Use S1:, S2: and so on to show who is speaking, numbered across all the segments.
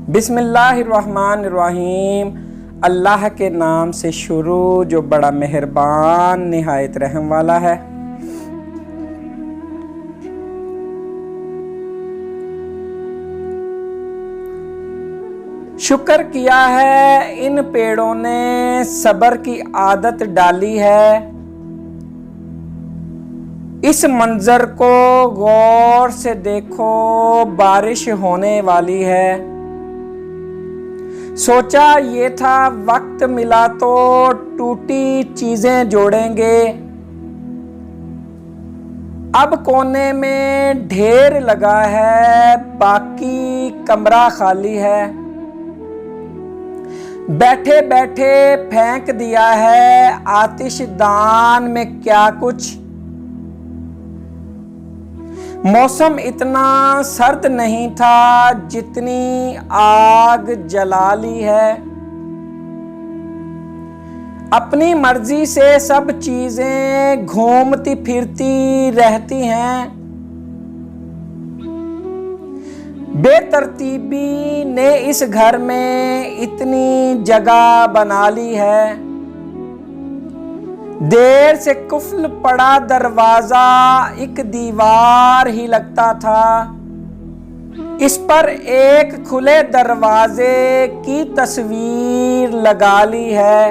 S1: बिस्मिल्लाहिर्रहमानिर्रहीम। अल्लाह के नाम से शुरू जो बड़ा मेहरबान निहायत रहम वाला है। शुक्र किया है इन पेड़ों ने सब्र की आदत डाली है। इस मंजर को गौर से देखो, बारिश होने वाली है। सोचा ये था वक्त मिला तो टूटी चीजें जोड़ेंगे। अब कोने में ढेर लगा है, बाकी कमरा खाली है। बैठे बैठे फेंक दिया है आतिशदान में क्या कुछ। मौसम इतना सर्द नहीं था जितनी आग जला ली है। अपनी मर्जी से सब चीजें घूमती फिरती रहती हैं। बेतरतीबी ने इस घर में इतनी जगह बना ली है। देर से कुफल पड़ा दरवाजा एक दीवार ही लगता था। इस पर एक खुले दरवाजे की तस्वीर लगा ली है।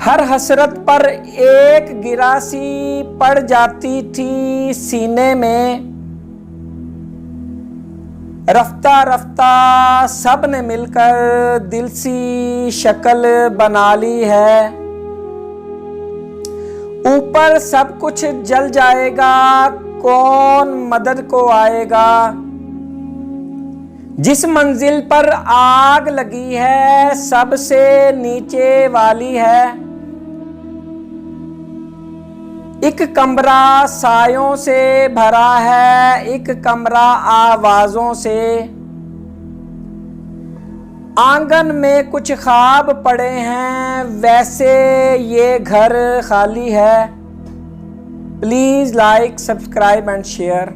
S1: हर हसरत पर एक गिरासी पड़ जाती थी सीने में। रफ्ता रफ्ता सब ने मिलकर दिल सी शक्ल बना ली है। ऊपर सब कुछ जल जाएगा, कौन मदद को आएगा। जिस मंजिल पर आग लगी है सबसे नीचे वाली है। एक कमरा सायों से भरा है, एक कमरा आवाजों से। आंगन में कुछ ख्वाब पड़े हैं, वैसे ये घर खाली है। Please like, subscribe and share.